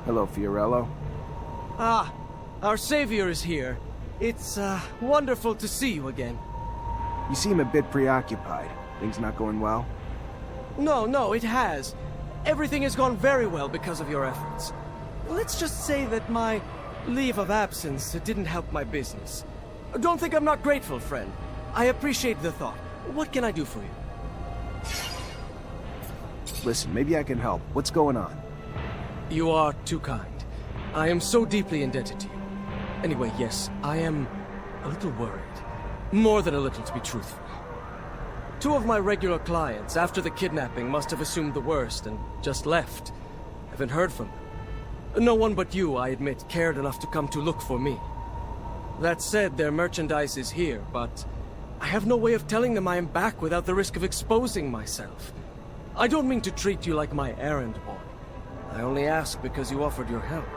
Hello, Fiorello. Ah, our savior is here. It's, wonderful to see you again. You seem a bit preoccupied. Things not going well? No, it has. Everything has gone very well because of your efforts. Let's just say that my leave of absence didn't help my business. Don't think I'm not grateful, friend. I appreciate the thought. What can I do for you? Listen, maybe I can help. What's going on? You are too kind. I am so deeply indebted to you. Anyway, yes, I am a little worried. More than a little, to be truthful. Two of my regular clients, after the kidnapping, must have assumed the worst and just left. Haven't heard from them. No one but you, I admit, cared enough to come to look for me. That said, their merchandise is here, but I have no way of telling them I am back without the risk of exposing myself. I don't mean to treat you like my errand boy. I only ask because you offered your help.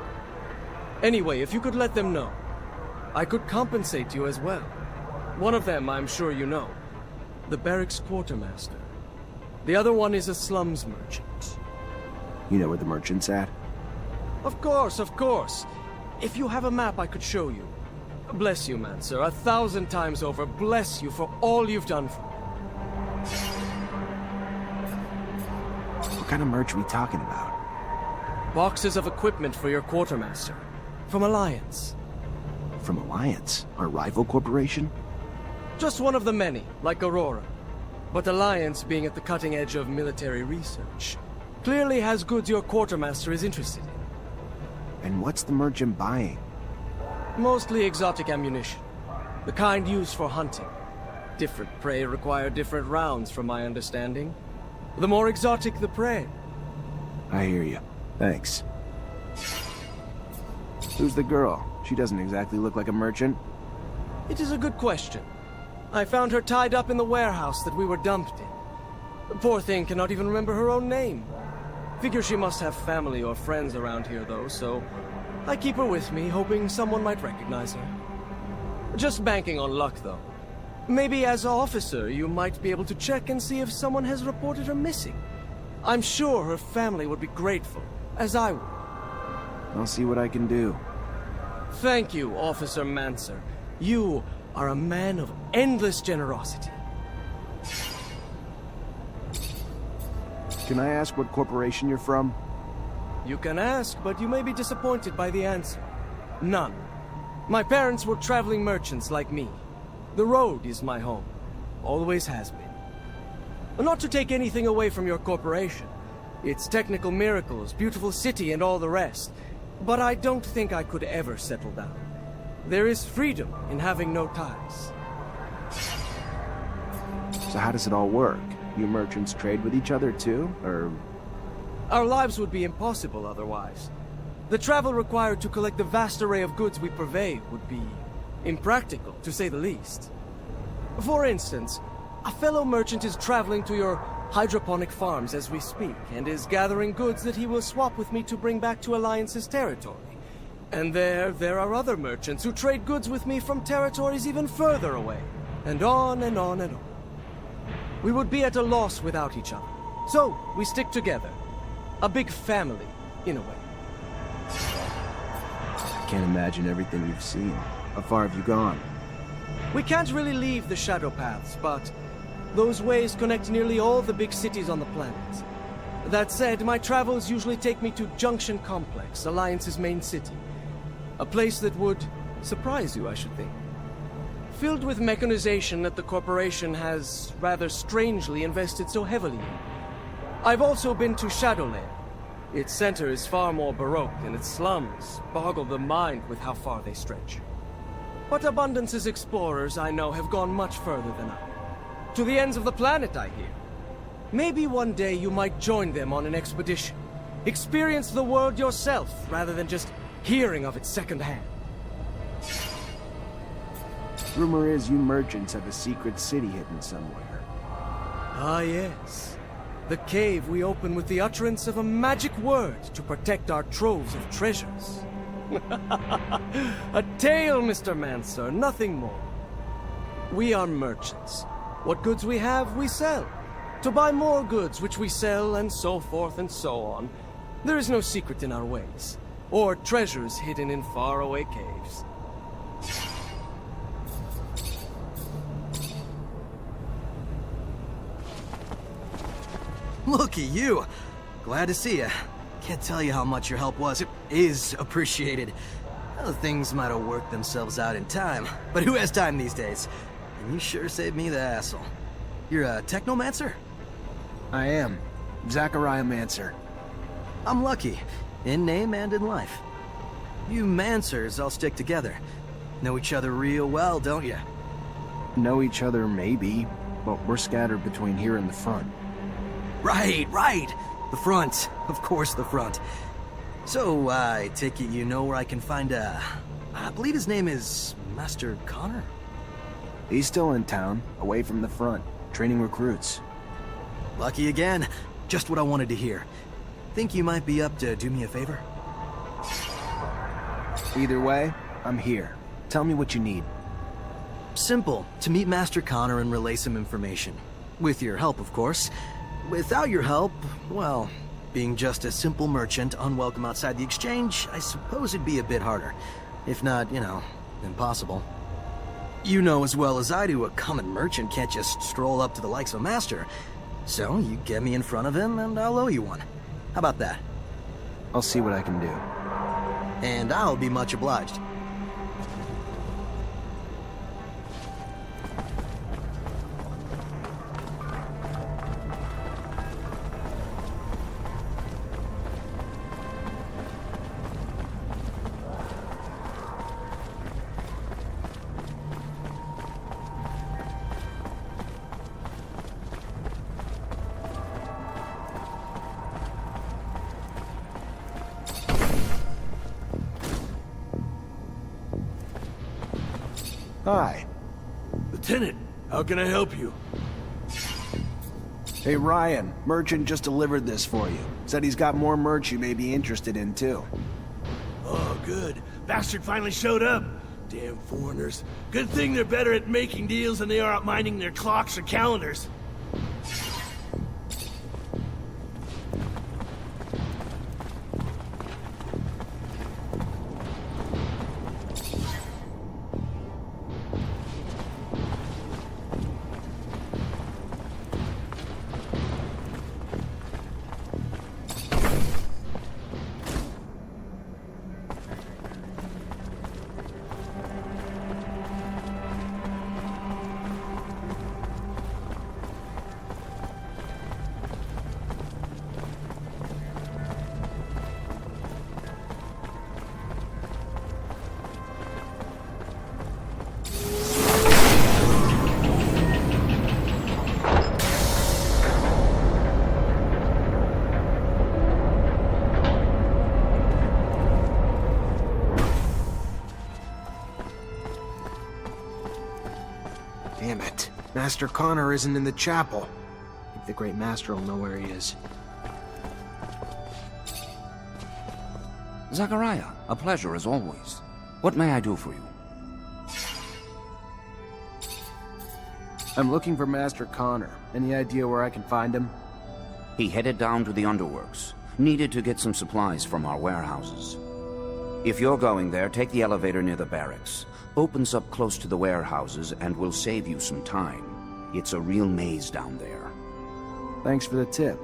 Anyway, if you could let them know, I could compensate you as well. One of them, I'm sure you know. The barracks quartermaster. The other one is a slums merchant. You know where the merchant's at? Of course, of course. If you have a map, I could show you. Bless you, Mancer. 1,000 times over, bless you for all you've done for me. What kind of merch are we talking about? Boxes of equipment for your quartermaster. From Alliance. From Alliance? Our rival corporation? Just one of the many, like Aurora. But Alliance, being at the cutting edge of military research, clearly has goods your quartermaster is interested in. And what's the merchant buying? Mostly exotic ammunition. The kind used for hunting. Different prey require different rounds, from my understanding. The more exotic the prey. I hear you. Thanks. Who's the girl? She doesn't exactly look like a merchant. It is a good question. I found her tied up in the warehouse that we were dumped in. The poor thing cannot even remember her own name. Figure she must have family or friends around here, though, so I keep her with me, hoping someone might recognize her. Just banking on luck, though. Maybe as an officer, you might be able to check and see if someone has reported her missing. I'm sure her family would be grateful, as I would. I'll see what I can do. Thank you, Officer Mancer. You are a man of endless generosity. Can I ask what corporation you're from? You can ask, but you may be disappointed by the answer. None. My parents were traveling merchants like me. The road is my home. Always has been. Not to take anything away from your corporation. Its technical miracles, beautiful city, and all the rest. But I don't think I could ever settle down. There is freedom in having no ties. So how does it all work? You merchants trade with each other too, or...? Our lives would be impossible otherwise. The travel required to collect the vast array of goods we purvey would be impractical, to say the least. For instance, a fellow merchant is traveling to your hydroponic farms as we speak, and is gathering goods that he will swap with me to bring back to Alliance's territory. And there are other merchants who trade goods with me from territories even further away, and on and on and on. We would be at a loss without each other, so we stick together. A big family, in a way. I can't imagine everything you've seen. How far have you gone? We can't really leave the shadow paths, but those ways connect nearly all the big cities on the planet. That said, my travels usually take me to Junction Complex, Alliance's main city. A place that would surprise you, I should think. Filled with mechanization that the corporation has rather strangely invested so heavily in. I've also been to Shadowland. Its center is far more baroque, and its slums boggle the mind with how far they stretch. But Abundance's explorers, I know, have gone much further than I. To the ends of the planet, I hear. Maybe one day you might join them on an expedition. Experience the world yourself, rather than just hearing of it secondhand. Rumor is you merchants have a secret city hidden somewhere. Ah, yes. The cave we open with the utterance of a magic word to protect our troves of treasures. A tale, Mr. Mancer, nothing more. We are merchants. What goods we have, we sell. To buy more goods, which we sell, and so forth and so on. There is no secret in our ways. or treasures hidden in faraway caves. Looky you! Glad to see you. Can't tell you how much your help was. It is appreciated. Well, things might have worked themselves out in time, but who has time these days? And you sure saved me the hassle. You're a Technomancer? I am. Zachariah Mancer. I'm lucky, in name and in life. You Mancers all stick together. Know each other real well, don't you? Know each other, maybe, but we're scattered between here and the front. Right, right! The front. Of course, the front. So, I take it you know where I can find I believe his name is Master Connor? He's still in town, away from the front, training recruits. Lucky again. Just what I wanted to hear. Think you might be up to do me a favor? Either way, I'm here. Tell me what you need. Simple. To meet Master Connor and relay some information. With your help, of course. Without your help, well, being just a simple merchant, unwelcome outside the exchange, I suppose it'd be a bit harder. If not, you know, impossible. You know as well as I do, a common merchant can't just stroll up to the likes of a master. So, you get me in front of him, and I'll owe you one. How about that? I'll see what I can do. And I'll be much obliged. Hi. Lieutenant, how can I help you? Hey, Ryan. Merchant just delivered this for you. Said he's got more merch you may be interested in, too. Oh, good. Bastard finally showed up. Damn foreigners. Good thing they're better at making deals than they are at minding their clocks or calendars. Damn it. Master Connor isn't in the chapel. I think the Great Master will know where he is. Zachariah, a pleasure as always. What may I do for you? I'm looking for Master Connor. Any idea where I can find him? He headed down to the underworks. Needed to get some supplies from our warehouses. If you're going there, take the elevator near the barracks. Opens up close to the warehouses and will save you some time. It's a real maze down there. Thanks for the tip.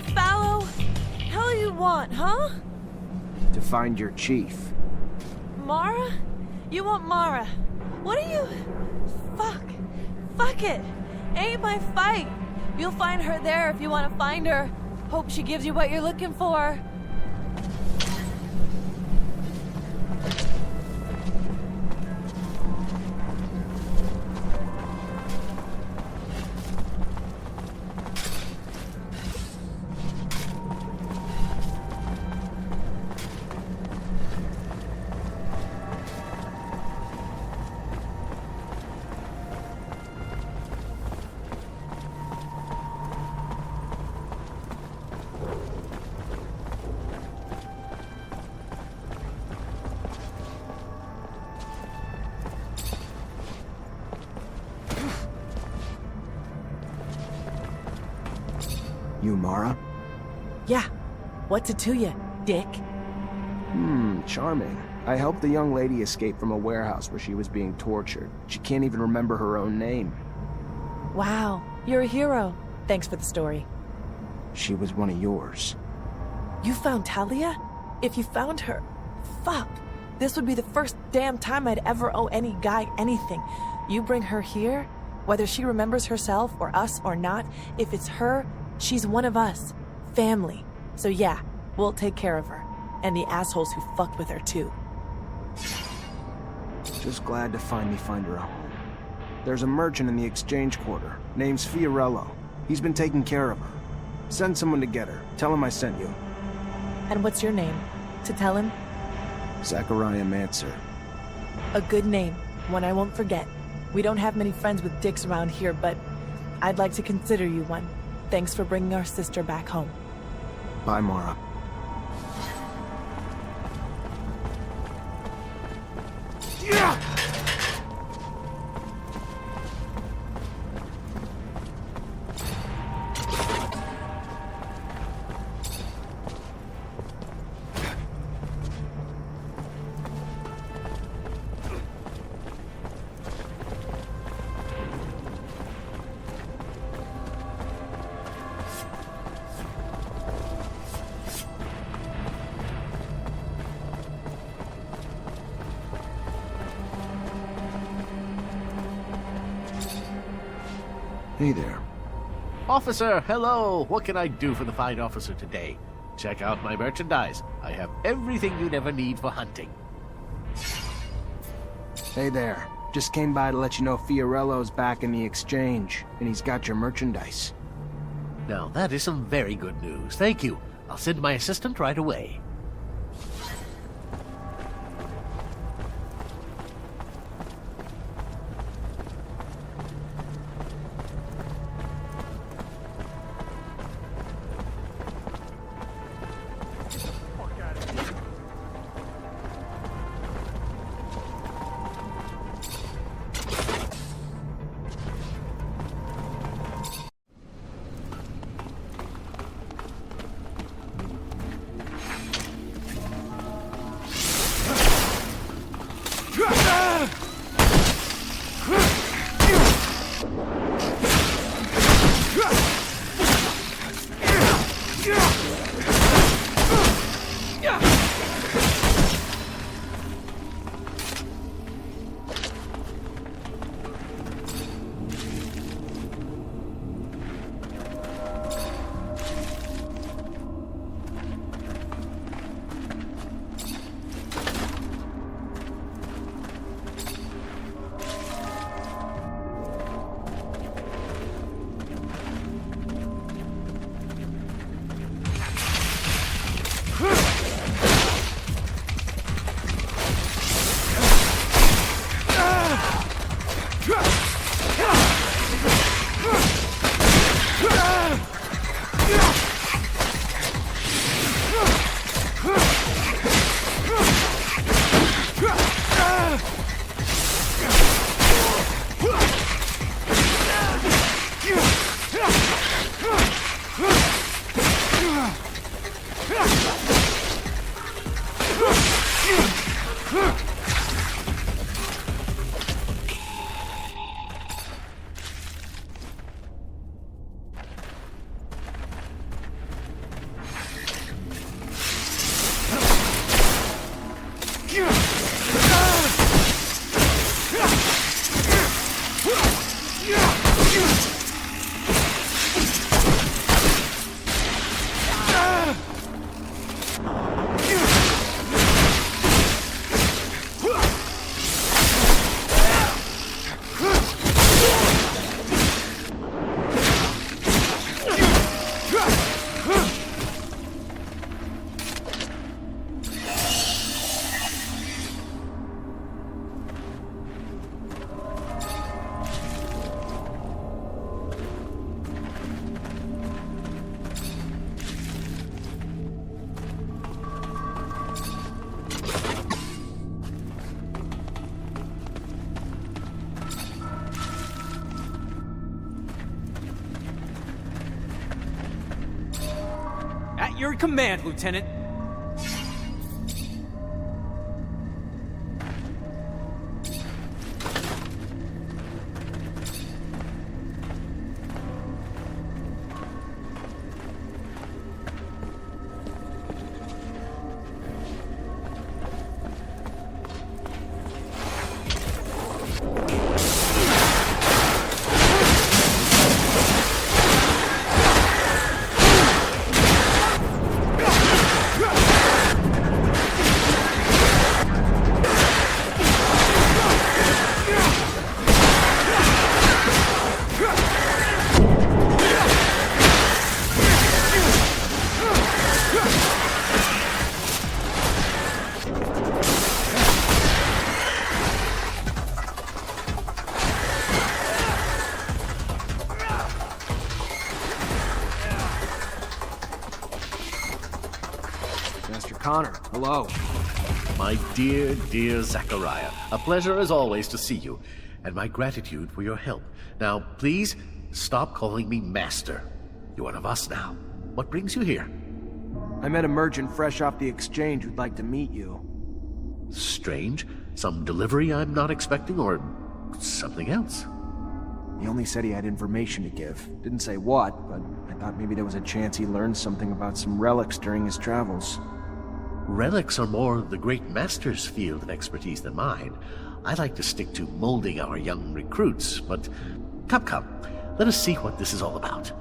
fallow? Hell you want, huh? To find your chief. Mara? You want Mara? What are you... Fuck it. Ain't my fight. You'll find her there if you want to find her. Hope she gives you what you're looking for. You Mara? Yeah. What's it to you, dick? Charming. I helped the young lady escape from a warehouse where she was being tortured. She can't even remember her own name. Wow, you're a hero. Thanks for the story. She was one of yours. You found Talia? If you found her... Fuck. This would be the first damn time I'd ever owe any guy anything. You bring her here, whether she remembers herself or us or not, if it's her, she's one of us. Family. So yeah, we'll take care of her. And the assholes who fucked with her too. Just glad to finally find her a home. There's a merchant in the exchange quarter. Name's Fiorello. He's been taking care of her. Send someone to get her. Tell him I sent you. And what's your name? To tell him? Zachariah Mancer. A good name. One I won't forget. We don't have many friends with dicks around here, but I'd like to consider you one. Thanks for bringing our sister back home. Bye, Mara. Hey there. Officer, hello! What can I do for the fine officer today? Check out my merchandise. I have everything you'd ever need for hunting. Hey there. Just came by to let you know Fiorello's back in the exchange, and he's got your merchandise. Now, that is some very good news. Thank you. I'll send my assistant right away. At your command, Lieutenant. Master Connor, hello. My dear, dear Zachariah, a pleasure as always to see you, and my gratitude for your help. Now, please, stop calling me Master. You're one of us now. What brings you here? I met a merchant fresh off the exchange who'd like to meet you. Strange. Some delivery I'm not expecting, or something else? He only said he had information to give. Didn't say what, but I thought maybe there was a chance he learned something about some relics during his travels. Relics are more the great master's field of expertise than mine. I like to stick to molding our young recruits, but come, let us see what this is all about.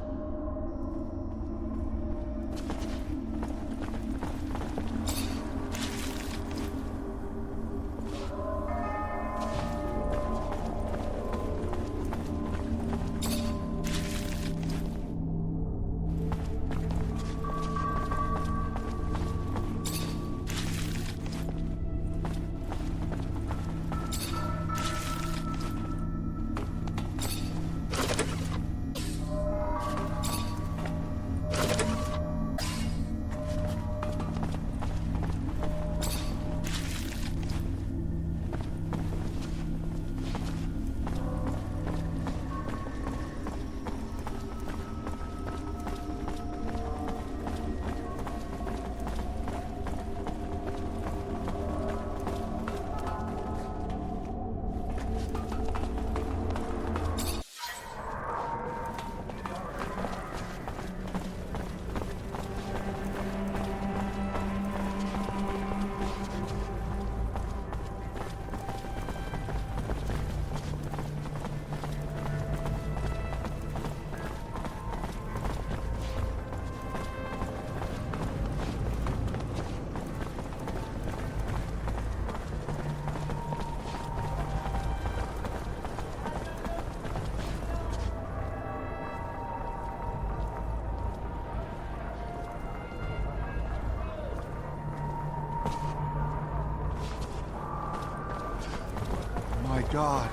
My God.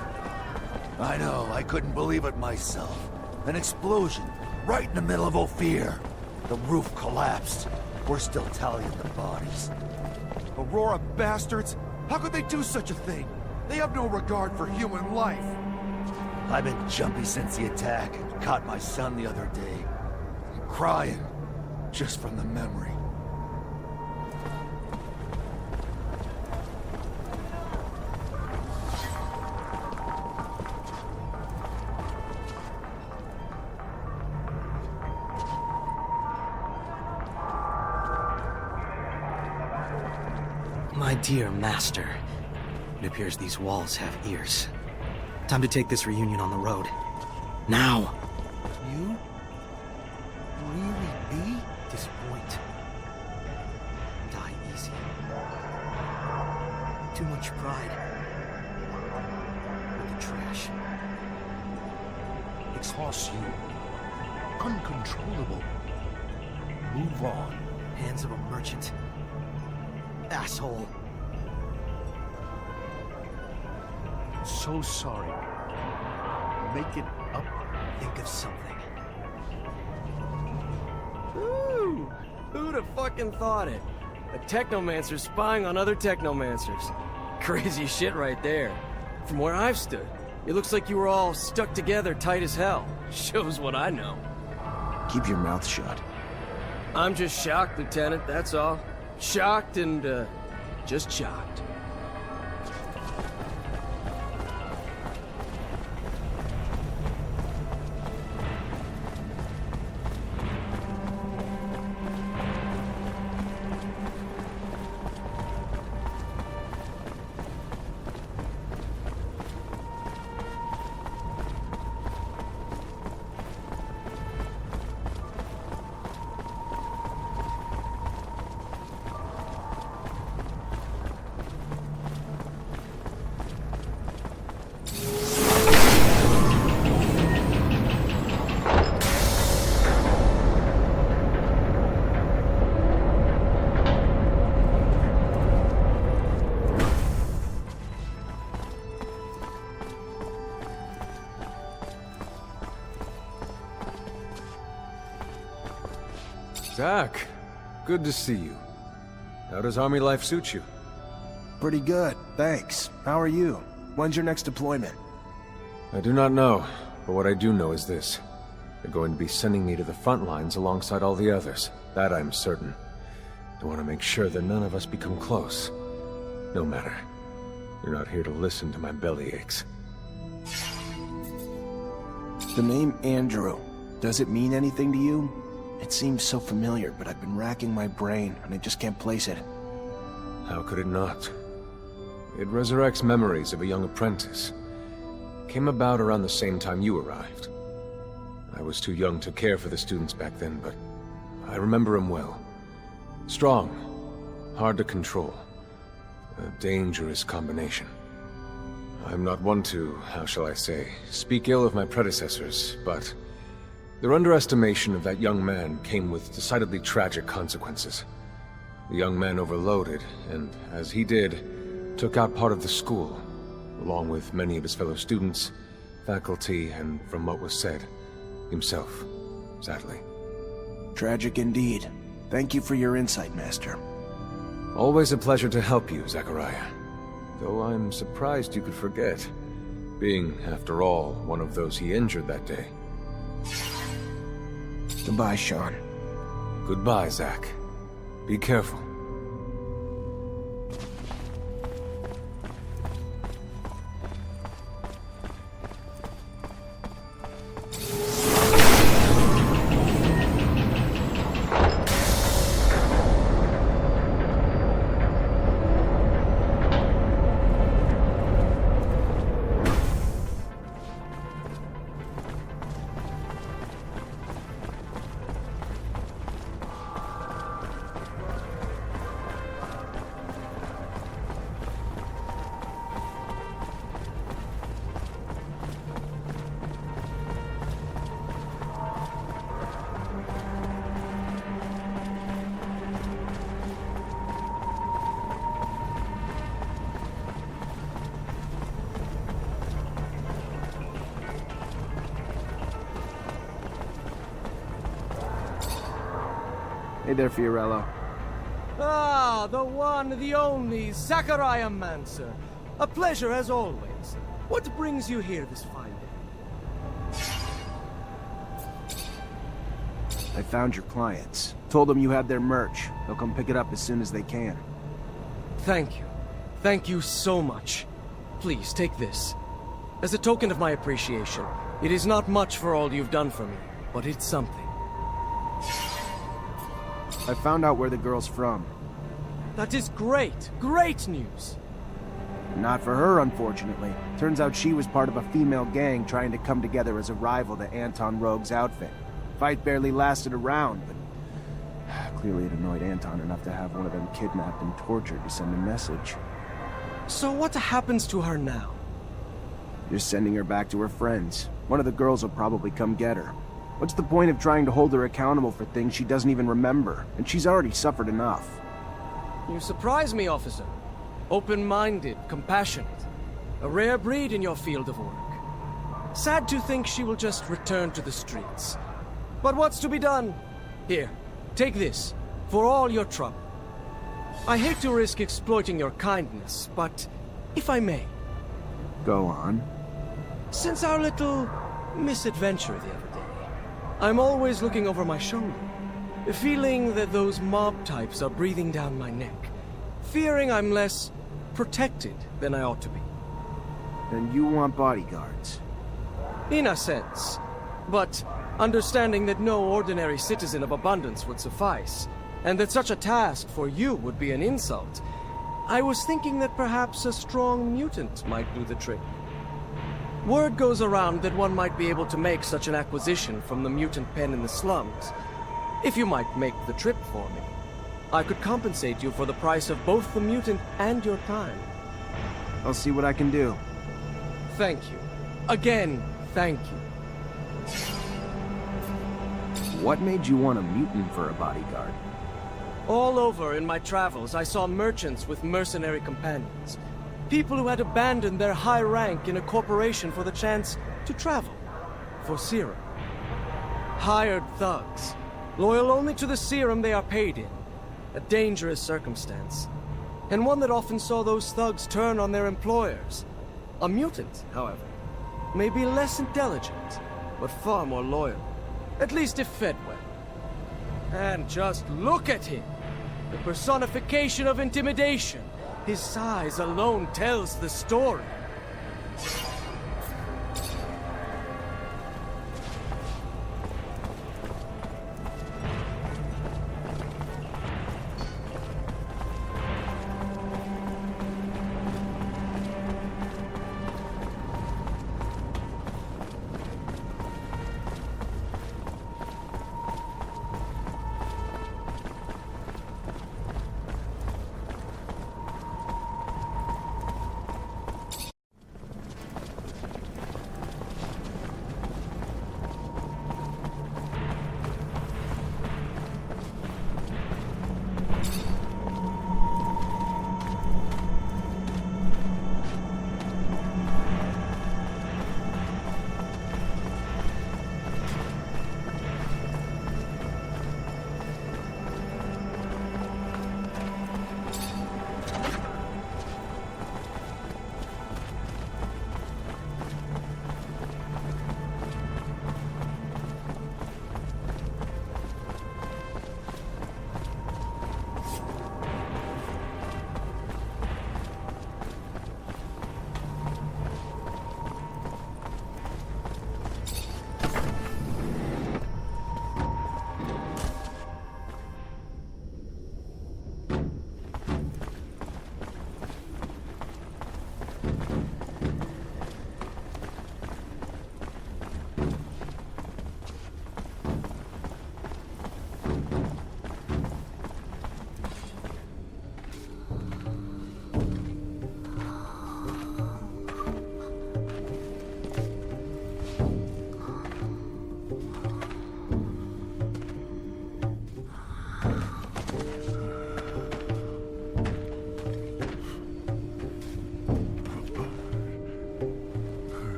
I know, I couldn't believe it myself. An explosion, right in the middle of Ophir. The roof collapsed. We're still tallying the bodies. Aurora bastards? How could they do such a thing? They have no regard for human life. I've been jumpy since the attack. Caught my son the other day. I'm crying, just from the memory. My dear master, it appears these walls have ears. Time to take this reunion on the road. Now! You? Really be? Disappoint. Die easy. Too much pride. With the trash. It costs you. Uncontrollable. Move on. Hands of a merchant. Asshole. So sorry. Make it up. Think of something. Ooh, who'd have fucking thought it? A Technomancer spying on other Technomancers. Crazy shit right there. From where I've stood, it looks like you were all stuck together tight as hell. Shows what I know. Keep your mouth shut. I'm just shocked, Lieutenant, that's all. Shocked and, just shocked. Zach, good to see you. How does army life suit you? Pretty good, thanks. How are you? When's your next deployment? I do not know, but what I do know is this. They're going to be sending me to the front lines alongside all the others. That I'm certain. I want to make sure that none of us become close. No matter. You're not here to listen to my belly aches. The name Andrew, does it mean anything to you? It seems so familiar, but I've been racking my brain, and I just can't place it. How could it not? It resurrects memories of a young apprentice. Came about around the same time you arrived. I was too young to care for the students back then, but I remember him well. Strong, hard to control. A dangerous combination. I'm not one to, how shall I say, speak ill of my predecessors, but their underestimation of that young man came with decidedly tragic consequences. The young man overloaded, and as he did, took out part of the school, along with many of his fellow students, faculty, and from what was said, himself, sadly. Tragic indeed. Thank you for your insight, Master. Always a pleasure to help you, Zachariah. Though I'm surprised you could forget, being, after all, one of those he injured that day. Goodbye, Sean. Goodbye, Zach. Be careful. Hey there, Fiorello. Ah, the one, the only, Zachariah Mancer. A pleasure as always. What brings you here this fine day? I found your clients. Told them you had their merch. They'll come pick it up as soon as they can. Thank you. Thank you so much. Please, take this. As a token of my appreciation, it is not much for all you've done for me, but it's something. I found out where the girl's from. That is great, great news. Not for her, unfortunately. Turns out she was part of a female gang trying to come together as a rival to Anton Rogue's outfit. Fight barely lasted a round, but clearly it annoyed Anton enough to have one of them kidnapped and tortured to send a message. So what happens to her now? Just sending her back to her friends. One of the girls will probably come get her. What's the point of trying to hold her accountable for things she doesn't even remember? And she's already suffered enough. You surprise me, officer. Open-minded, compassionate. A rare breed in your field of work. Sad to think she will just return to the streets. But what's to be done? Here, take this, for all your trouble. I hate to risk exploiting your kindness, but if I may. Go on. Since our little misadventure the other day, I'm always looking over my shoulder. feeling that those mob types are breathing down my neck, fearing I'm less protected than I ought to be. Then you want bodyguards. In a sense, but understanding that no ordinary citizen of abundance would suffice, and that such a task for you would be an insult, I was thinking that perhaps a strong mutant might do the trick. Word goes around that one might be able to make such an acquisition from the mutant pen in the slums. If you might make the trip for me, I could compensate you for the price of both the mutant and your time. I'll see what I can do. Thank you. Again, thank you. What made you want a mutant for a bodyguard? All over in my travels, I saw merchants with mercenary companions. People who had abandoned their high rank in a corporation for the chance to travel. For serum. Hired thugs. Loyal only to the serum they are paid in. A dangerous circumstance. And one that often saw those thugs turn on their employers. A mutant, however, may be less intelligent, but far more loyal. At least if fed well. And just look at him! The personification of intimidation. His size alone tells the story.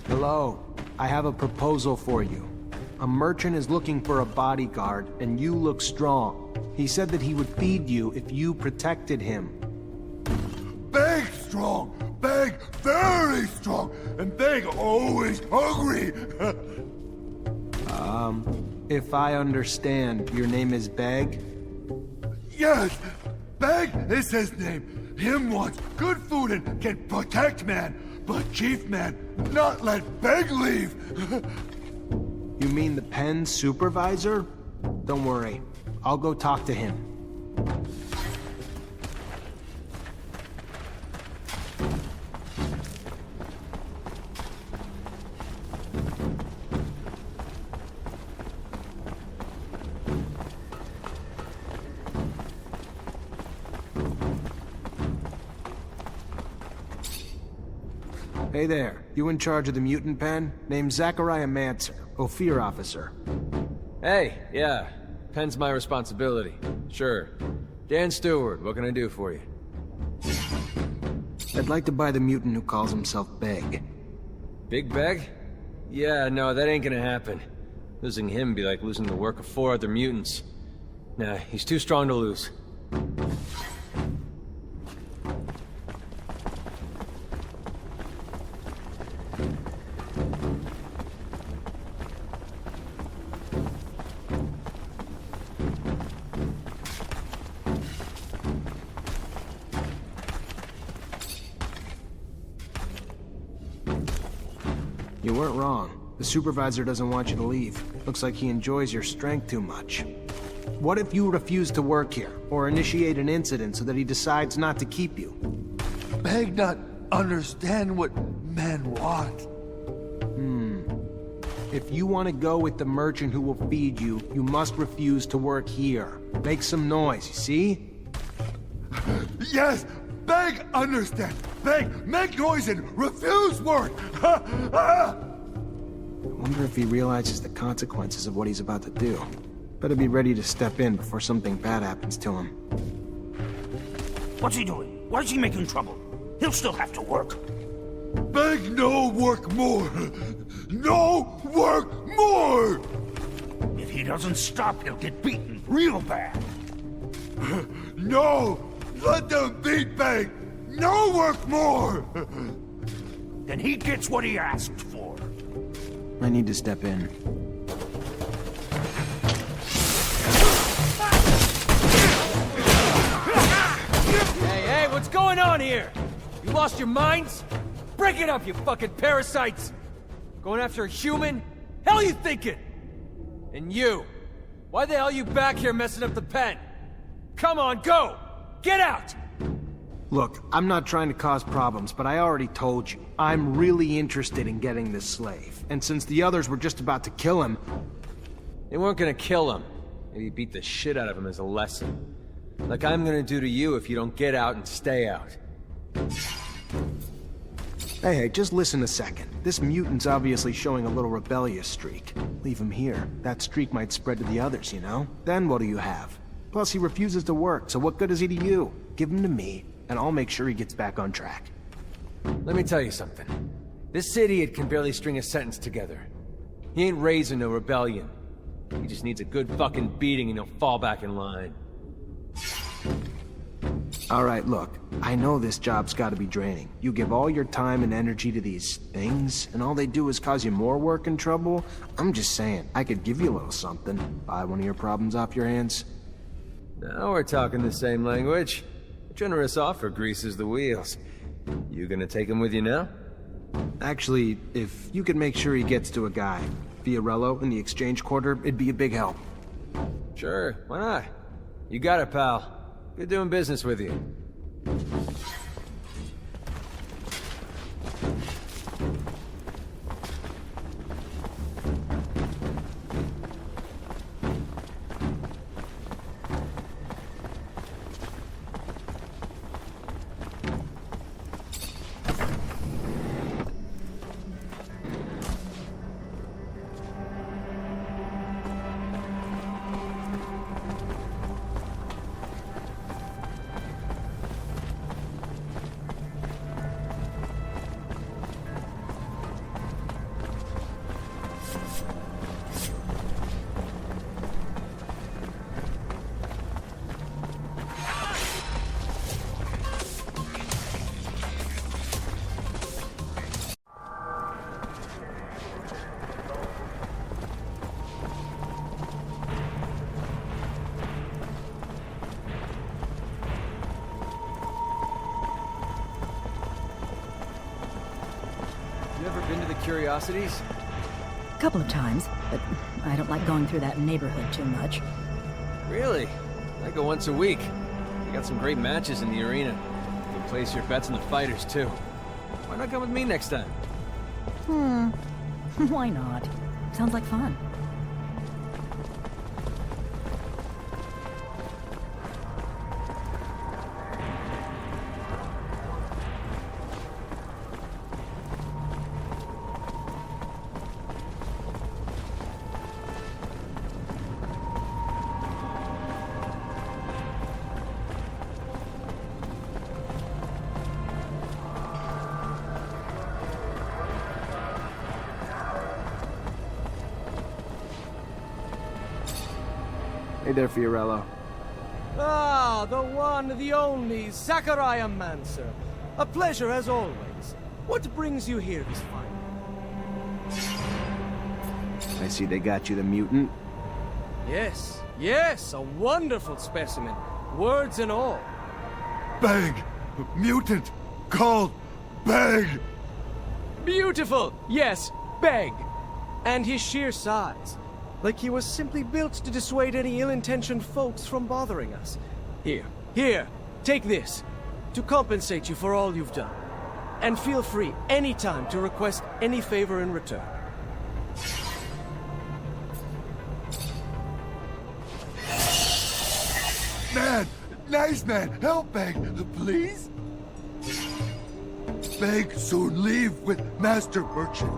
Hello. I have a proposal for you. A merchant is looking for a bodyguard, and you look strong. He said that he would feed you if you protected him. Big strong, big very strong, and big always hungry. If I understand, your name is Beg? Yes, Beg is his name. Him wants good food and can protect man, but Chief Man not let Beg leave. You mean the pen supervisor? Don't worry. I'll go talk to him. Hey there, you in charge of the mutant pen? Name's Zachariah Mancer, Ophir officer. Hey, yeah. Pen's my responsibility. Sure. Dan Stewart, what can I do for you? I'd like to buy the mutant who calls himself Beg. Big Bag? Yeah, no, that ain't gonna happen. Losing him be like losing the work of 4 other mutants. Nah, he's too strong to lose. You weren't wrong. The supervisor doesn't want you to leave. Looks like he enjoys your strength too much. What if you refuse to work here, or initiate an incident so that he decides not to keep you? Beg not understand what men want. If you want to go with the merchant who will feed you, you must refuse to work here. Make some noise, you see? Yes, Beg understand. Beg make noise and refuse work. I wonder if he realizes the consequences of what he's about to do. Better be ready to step in before something bad happens to him. What's he doing? Why is he making trouble? He'll still have to work. Beg no work more. No work more. If he doesn't stop, he'll get beaten real bad. No, let them beat Beg. No work more. Then he gets what he asked for. I need to step in. Hey, what's going on here? You lost your minds? Break it up, you fucking parasites! Going after a human? Hell you thinking? And you? Why the hell you back here messing up the pen? Come on, go! Get out! Look, I'm not trying to cause problems, but I already told you. I'm really interested in getting this slave. And since the others were just about to kill him... They weren't gonna kill him. Maybe beat the shit out of him as a lesson. Like I'm gonna do to you if you don't get out and stay out. Hey, just listen a second. This mutant's obviously showing a little rebellious streak. Leave him here. That streak might spread to the others, you know? Then what do you have? Plus, he refuses to work, so what good is he to you? Give him to me, and I'll make sure he gets back on track. Let me tell you something. This idiot can barely string a sentence together. He ain't raising no rebellion. He just needs a good fucking beating and he'll fall back in line. Alright, look. I know this job's gotta be draining. You give all your time and energy to these things, and all they do is cause you more work and trouble? I'm just saying, I could give you a little something. Buy one of your problems off your hands. Now we're talking the same language. A generous offer greases the wheels. You gonna take him with you now? Actually, if you could make sure he gets to a guy, Fiorello, in the exchange quarter, it'd be a big help. Sure, why not? You got it, pal. Good doing business with you. You ever been to the Curiosities? A couple of times, but I don't like going through that neighborhood too much. Really? I go once a week. You got some great matches in the arena. You can place your bets on the fighters, too. Why not come with me next time? Why not? Sounds like fun. Hey there, Fiorello. Ah, the one, the only, Technomancer. A pleasure as always. What brings you here this fine? I see they got you the mutant. Yes, yes, a wonderful specimen. Words and all. Beg! Mutant! Called Beg! Beautiful! Yes, Beg. And his sheer size. Like he was simply built to dissuade any ill-intentioned folks from bothering us. Here, take this. To compensate you for all you've done. And feel free anytime to request any favor in return. Man! Nice man! Help Beg! Please? Beg soon leave with Master Merchant.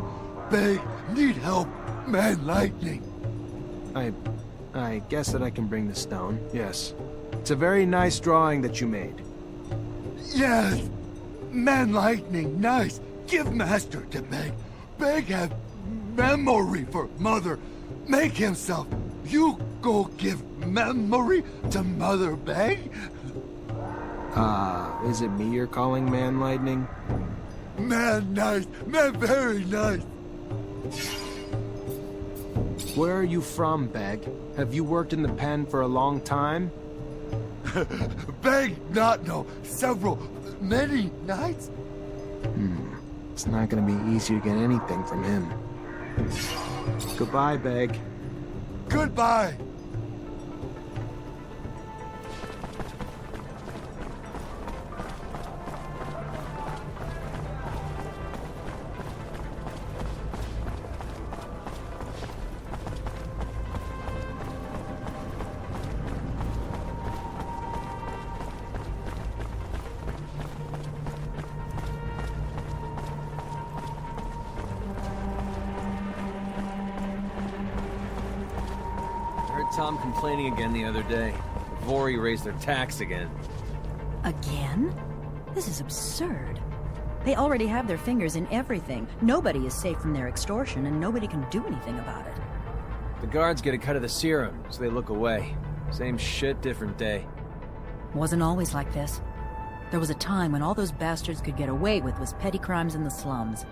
Beg need help. Man Lightning. I guess that I can bring the stone, yes. It's a very nice drawing that you made. Yes! Man Lightning, nice! Give Master to Beg. Beg have memory for Mother. Make himself. You go give memory to Mother Beg? Is it me you're calling Man Lightning? Man nice, man very nice. Where are you from, Beg? Have you worked in the pen for a long time? Beg not know many nights? It's not gonna be easy to get anything from him. Goodbye, Beg. Goodbye. Tom complaining again the other day. Vori raised their tax again. Again? This is absurd. They already have their fingers in everything. Nobody is safe from their extortion, and nobody can do anything about it. The guards get a cut of the serum, so they look away. Same shit, different day. Wasn't always like this. There was a time when all those bastards could get away with was petty crimes in the slums.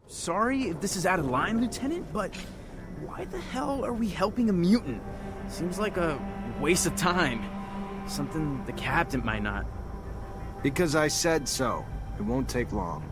Sorry if this is out of line, Lieutenant, but why the hell are we helping a mutant? Seems like a waste of time. Something the captain might not. Because I said so. It won't take long.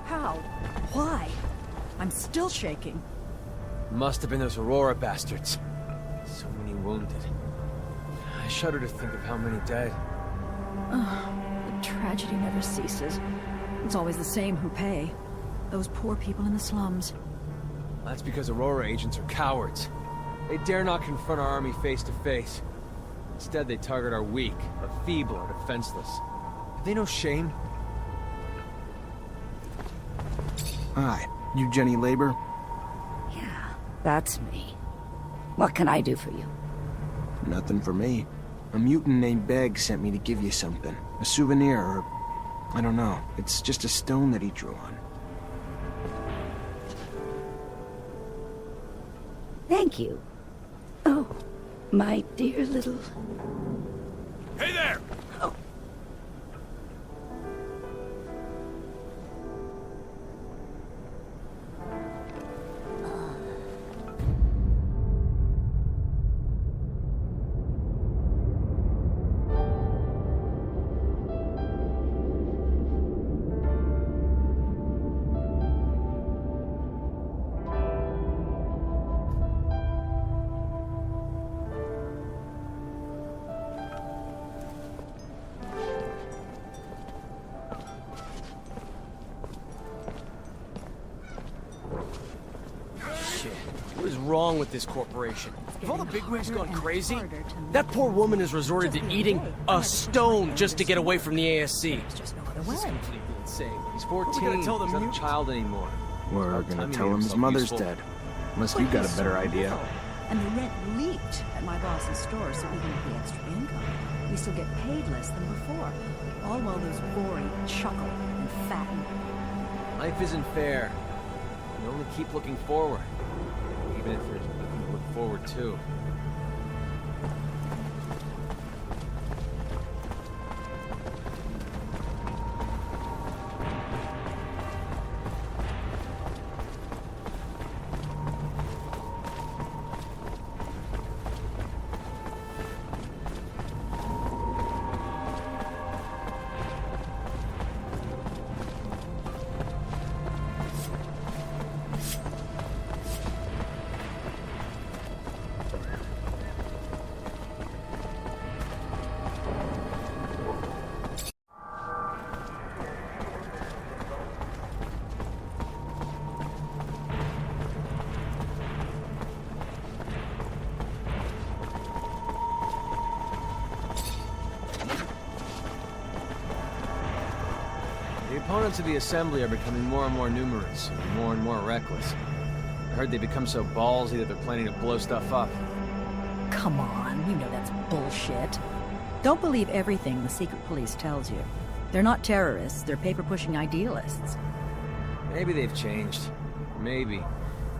How? Why? I'm still shaking. Must have been those Aurora bastards. So many wounded. I shudder to think of how many dead. The tragedy never ceases. It's always the same who pay. Those poor people in the slums. That's because Aurora agents are cowards. They dare not confront our army face to face. Instead, they target our weak, our feeble, our defenseless. Have they no shame? Hi, you Jenny Labor? Yeah, that's me. What can I do for you? Nothing for me. A mutant named Beg sent me to give you something. A souvenir, or... I don't know. It's just a stone that he drew on. Thank you. Oh, my dear little... Hey there! Oh. wrong with this corporation? Have all the bigwigs gone crazy? That poor woman has resorted to eating a stone just to get away from the ASC. Just no other way. This is completely insane. He's 14. We're gonna tell them He's not a mutants? child anymore. We're gonna tell him his mother's dead. Unless you got a better idea. And the rent leaked at my boss's store, so even with the extra income, we still get paid less than before. All while those boring chuckle and fatten. Life isn't fair. You only keep looking forward. Even if there's nothing to look forward to. The opponents of the Assembly are becoming more and more numerous, and more reckless. I heard they become so ballsy that they're planning to blow stuff up. Come on, you know that's bullshit. Don't believe everything the secret police tells you. They're not terrorists, they're paper-pushing idealists. Maybe they've changed. Maybe.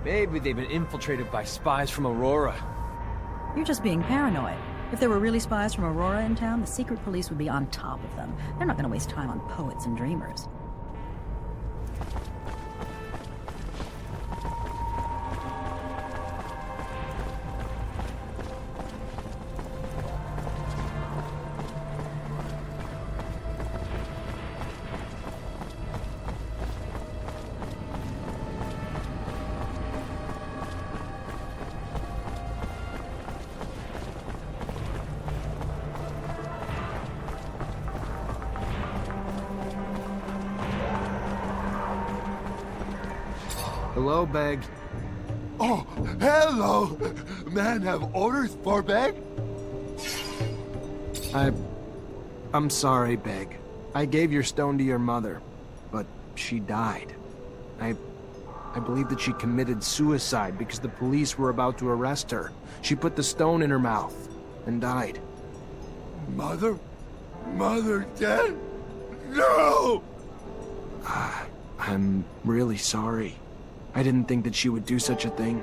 Maybe they've been infiltrated by spies from Aurora. You're just being paranoid. If there were really spies from Aurora in town, the secret police would be on top of them. They're not going to waste time on poets and dreamers. Hello, Beg. Oh, hello! Man have orders for Beg? I'm sorry, Beg. I gave your stone to your mother, but she died. I believe that she committed suicide because the police were about to arrest her. She put the stone in her mouth and died. Mother? Mother dead? No! I'm really sorry. I didn't think that she would do such a thing.